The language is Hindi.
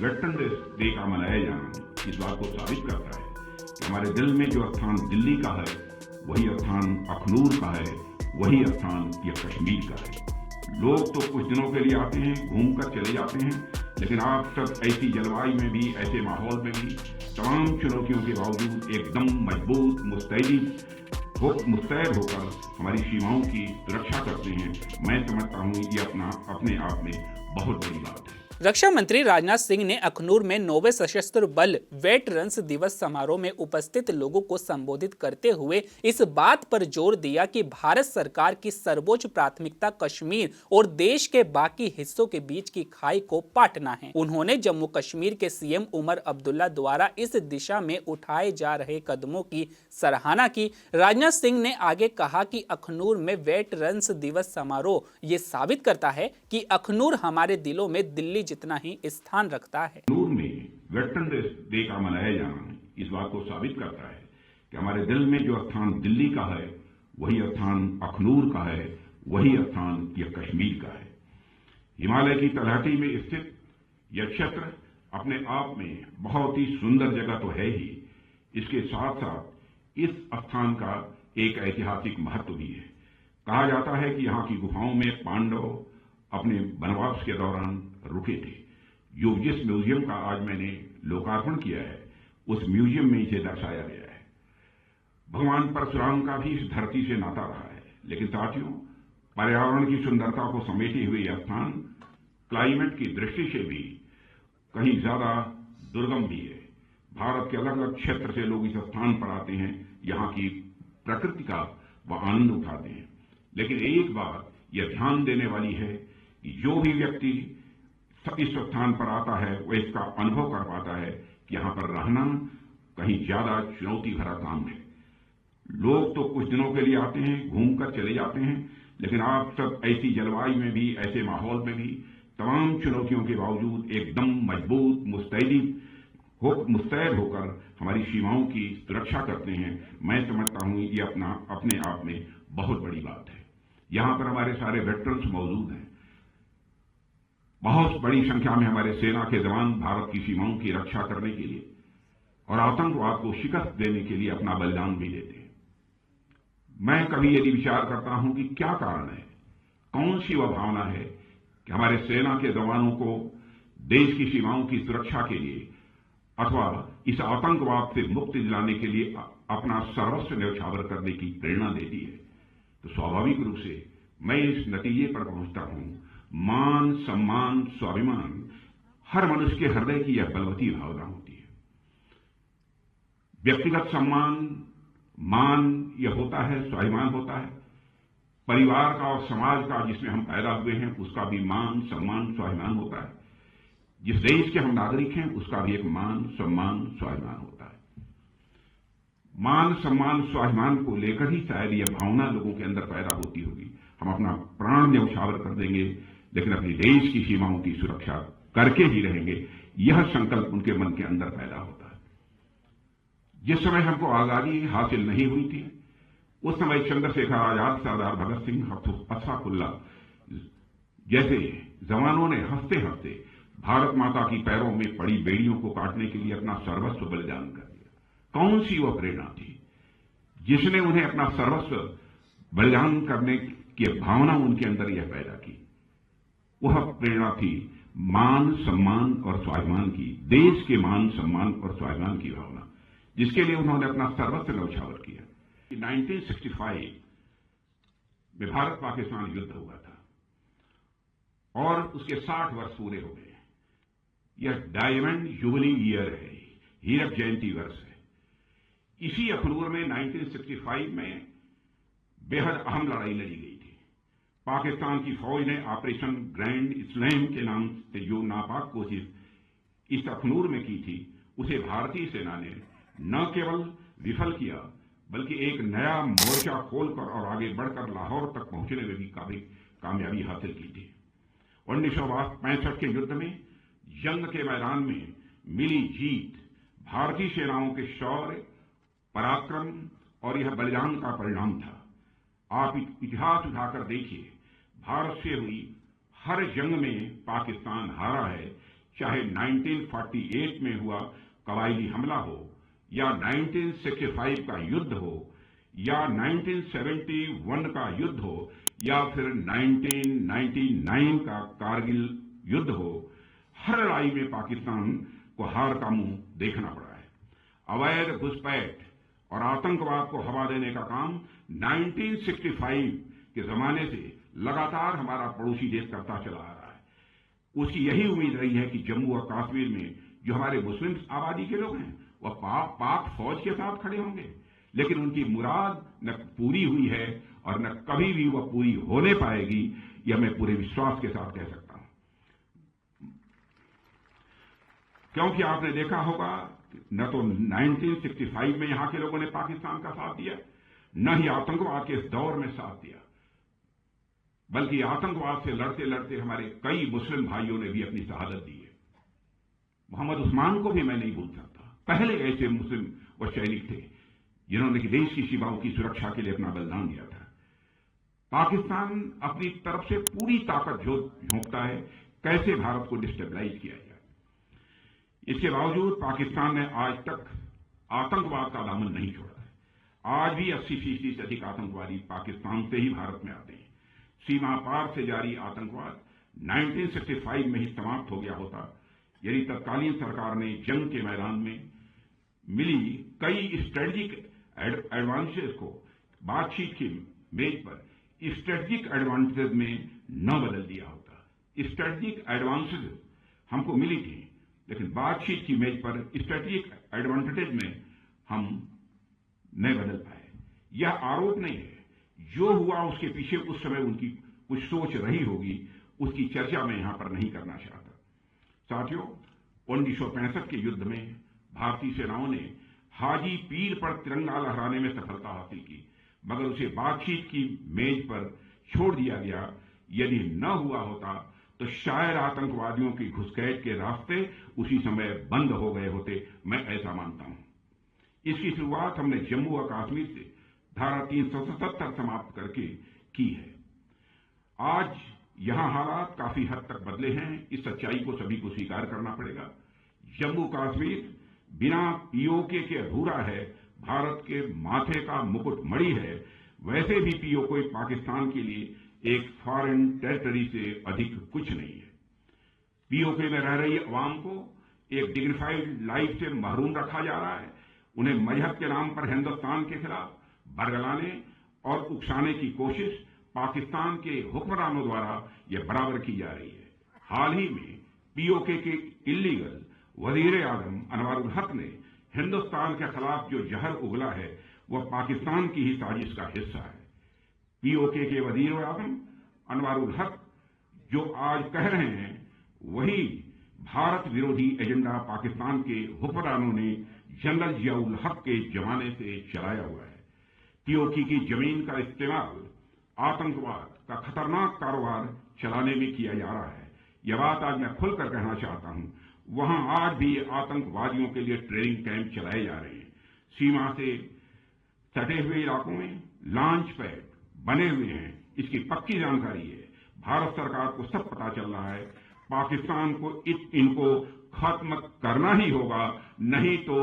वेटरन डे का मनाया जाना इस बात को साबित करता है कि हमारे दिल में जो स्थान दिल्ली का है वही स्थान अखनूर का है, वही स्थान ये कश्मीर का है। लोग तो कुछ दिनों के लिए आते हैं, घूमकर चले जाते हैं, लेकिन आप सब ऐसी जलवायु में भी, ऐसे माहौल में भी तमाम चुनौतियों के बावजूद एकदम मजबूत मुस्तैद होकर हमारी सीमाओं की सुरक्षा करते हैं। मैं समझता हूँ ये अपने आप में बहुत बड़ी बात है। रक्षा मंत्री राजनाथ सिंह ने अखनूर में 9वें सशस्त्र बल वेटरन्स दिवस समारोह में उपस्थित लोगों को संबोधित करते हुए इस बात पर जोर दिया कि भारत सरकार की सर्वोच्च प्राथमिकता कश्मीर और देश के बाकी हिस्सों के बीच की खाई को पाटना है। उन्होंने जम्मू कश्मीर के सीएम उमर अब्दुल्ला द्वारा इस दिशा में उठाए जा रहे कदमों की सराहना की। राजनाथ सिंह ने आगे कहा कि अखनूर में वेटरन्स दिवस समारोह ये साबित करता है कि अखनूर हमारे दिलों में दिल्ली जितना ही स्थान रखता है। अखनूर में वेटरन डे का मनाया जाना इस बात को साबित करता है कि हमारे दिल में जो स्थान दिल्ली का है वही स्थान अखनूर का है, वही स्थान ये कश्मीर का है। हिमालय की तलहटी में स्थित यह क्षेत्र अपने आप में बहुत ही सुंदर जगह तो है ही, इसके साथ साथ इस स्थान का एक ऐतिहासिक महत्व भी है। कहा जाता है कि यहाँ की गुफाओं में पांडव अपने वनवास के दौरान रुके थे। जो जिस म्यूजियम का आज मैंने लोकार्पण किया है उस म्यूजियम में इसे दर्शाया गया है। भगवान परशुराम का भी इस धरती से नाता रहा है। लेकिन साथियों, पर्यावरण की सुंदरता को समेटे हुए यह स्थान क्लाइमेट की दृष्टि से भी कहीं ज्यादा दुर्गम भी है। भारत के अलग अलग क्षेत्र से लोग इस स्थान पर आते हैं, यहाँ की प्रकृति का वह आनंद उठाते हैं। लेकिन एक बात यह ध्यान देने वाली है कि जो भी व्यक्ति इस स्थान पर आता है वह इसका अनुभव कर पाता है कि यहाँ पर रहना कहीं ज्यादा चुनौती भरा काम है। लोग तो कुछ दिनों के लिए आते हैं, घूमकर चले जाते हैं, लेकिन आप सब ऐसी जलवायु में भी, ऐसे माहौल में भी तमाम चुनौतियों के बावजूद एकदम मजबूत मुस्तैद होकर हमारी सीमाओं की सुरक्षा करते हैं। मैं समझता हूँ ये अपने आप में बहुत बड़ी बात है। यहाँ पर हमारे सारे वेटरन्स मौजूद हैं। बहुत बड़ी संख्या में हमारे सेना के जवान भारत की सीमाओं की रक्षा करने के लिए और आतंकवाद को शिकस्त देने के लिए अपना बलिदान भी देते हैं। मैं कभी यदि विचार करता हूं कि क्या कारण है, कौन सी वह भावना है कि हमारे सेना के जवानों को देश की सीमाओं की सुरक्षा के लिए अथवा इस आतंकवाद से मुक्ति दिलाने के लिए अपना सर्वस्व न्यौछावर करने की प्रेरणा देती है, तो स्वाभाविक रूप से मैं इस नतीजे पर पहुंचता हूं। मान, सम्मान, स्वाभिमान हर मनुष्य के हृदय की यह बलवती भावना होती है। व्यक्तिगत सम्मान, मान यह होता है, स्वाभिमान होता है। परिवार का और समाज का जिसमें हम पैदा हुए हैं उसका भी मान, सम्मान, स्वाभिमान होता है। जिस देश के हम नागरिक हैं उसका भी एक मान, सम्मान, स्वाभिमान होता है। मान, सम्मान, स्वाभिमान को लेकर ही शायद यह भावना लोगों के अंदर पैदा होती होगी। हम अपना प्राण न्यौछावर कर देंगे लेकिन अपने देश की सीमाओं की सुरक्षा करके ही रहेंगे, यह संकल्प उनके मन के अंदर पैदा होता है। जिस समय हमको आजादी हासिल नहीं हुई थी उस समय चंद्रशेखर आजाद, सरदार भगत सिंह, अशफाकुल्ला जैसे जवानों ने हंसते हंसते भारत माता की पैरों में पड़ी बेड़ियों को काटने के लिए अपना सर्वस्व बलिदान कर दिया। कौन सी वह प्रेरणा थी जिसने उन्हें अपना सर्वस्व बलिदान करने की भावना उनके अंदर यह पैदा की? वह प्रेरणा थी मान, सम्मान और स्वाभिमान की, देश के मान, सम्मान और स्वाभिमान की भावना, जिसके लिए उन्होंने अपना सर्वस्व न्यौछावर किया। 1965 में भारत पाकिस्तान युद्ध हुआ था और उसके 60 वर्ष पूरे हो गए। यह डायमंड जुबली ईयर है, हीरक जयंती वर्ष है। इसी अखनूर में 1965 में बेहद अहम लड़ाई लड़ी गई थी। पाकिस्तान की फौज ने ऑपरेशन ग्रैंड स्लैम के नाम से जो नापाक कोशिश इस अखनूर में की थी, उसे भारतीय सेना ने न केवल विफल किया बल्कि एक नया मोर्चा खोलकर और आगे बढ़कर लाहौर तक पहुंचने में भी काफी कामयाबी हासिल की थी। 1965 के युद्ध में जंग के मैदान में मिली जीत भारतीय सेनाओं के शौर्य, पराक्रम और यह बलिदान का परिणाम था। आप इतिहास उठाकर देखिए, भारत से हुई हर जंग में पाकिस्तान हारा है, चाहे 1948 में हुआ कबायली हमला हो, या 1965 का युद्ध हो, या 1971 का युद्ध हो, या फिर 1999 का कारगिल युद्ध हो, हर लड़ाई में पाकिस्तान को हार का मुंह देखना पड़ा है। अवैध घुसपैठ और आतंकवाद को हवा देने का काम 1965 के जमाने से लगातार हमारा पड़ोसी देश करता चला आ रहा है। उसकी यही उम्मीद रही है कि जम्मू और कश्मीर में जो हमारे मुस्लिम आबादी के लोग हैं वह पाक फौज के साथ खड़े होंगे, लेकिन उनकी मुराद न पूरी हुई है और न कभी भी वह पूरी होने पाएगी, यह मैं पूरे विश्वास के साथ कह सकता हूं। क्योंकि आपने देखा होगा न तो 1965 में यहां के लोगों ने पाकिस्तान का साथ दिया, न ही आतंकवाद के इस दौर में साथ दिया, बल्कि आतंकवाद से लड़ते लड़ते हमारे कई मुस्लिम भाइयों ने भी अपनी शहादत दी है। मोहम्मद उस्मान को भी मैं नहीं भूल सकता। पहले ऐसे मुस्लिम व सैनिक थे जिन्होंने देश की सीमाओं की सुरक्षा के लिए अपना बलिदान दिया था। पाकिस्तान अपनी तरफ से पूरी ताकत झोंकता है कैसे भारत को डिस्टेबलाइज किया जाए। इसके बावजूद पाकिस्तान ने आज तक आतंकवाद का दामन नहीं छोड़ा है। आज भी 80% से अधिक आतंकवादी पाकिस्तान से ही भारत में आते हैं। सीमा पार से जारी आतंकवाद 1965 में ही समाप्त हो गया होता यदि तत्कालीन सरकार ने जंग के मैदान में मिली कई स्ट्रेटेजिक एडवांटेज को बातचीत की मेज पर स्ट्रेटेजिक एडवांटेज में न बदल दिया होता। स्ट्रेटेजिक एडवांटेज हमको मिली थी, लेकिन बातचीत की मेज पर स्ट्रेटेजिक एडवांटेज में हम नहीं बदल पाए। यह आरोप नहीं है, जो हुआ उसके पीछे उस समय उनकी कुछ सोच रही होगी, उसकी चर्चा मैं यहां पर नहीं करना चाहता। साथियों, 1965 के युद्ध में भारतीय सेनाओं ने हाजी पीर पर तिरंगा लहराने में सफलता हासिल की, मगर उसे बातचीत की मेज पर छोड़ दिया गया। यदि न हुआ होता तो शायद आतंकवादियों की घुसपैठ के रास्ते उसी समय बंद हो गए होते, मैं ऐसा मानता हूं। इसकी शुरुआत हमने जम्मू और कश्मीर से धारा 377 समाप्त करके की है। आज यहां हालात काफी हद तक बदले हैं, इस सच्चाई को सभी को स्वीकार करना पड़ेगा। जम्मू कश्मीर बिना पीओके के अधूरा है, भारत के माथे का मुकुट मणि है। वैसे भी पीओके पाकिस्तान के लिए एक फॉरेन टेरिटरी से अधिक कुछ नहीं है। पीओके में रह रही अवाम को एक डिग्निफाइड लाइफ से महरूम रखा जा रहा है। उन्हें मजहब के नाम पर हिंदुस्तान के खिलाफ बरगलाने और उकसाने की कोशिश पाकिस्तान के हुक्मरानों द्वारा यह बराबर की जा रही है। हाल ही में पीओके के इल्लीगल वजीर आजम अनवारुल हक ने हिंदुस्तान के खिलाफ जो जहर उगला है वह पाकिस्तान की ही साजिश का हिस्सा है। पीओके के वजीर आजम अनवारुल हक जो आज कह रहे हैं वही भारत विरोधी एजेंडा पाकिस्तान के हुक्मरानों ने जनरल जियाउल हक के जमाने से चलाया हुआ है। पीओके की जमीन का इस्तेमाल आतंकवाद का खतरनाक कारोबार चलाने में किया जा रहा है। यह बात आज मैं खुलकर कहना चाहता हूं। वहां आज भी आतंकवादियों के लिए ट्रेनिंग कैंप चलाए जा रहे हैं। सीमा से सटे हुए इलाकों में लॉन्च पैड बने हुए हैं, इसकी पक्की जानकारी है। भारत सरकार को सब पता चल रहा है। पाकिस्तान को इनको खत्म करना ही होगा, नहीं तो ...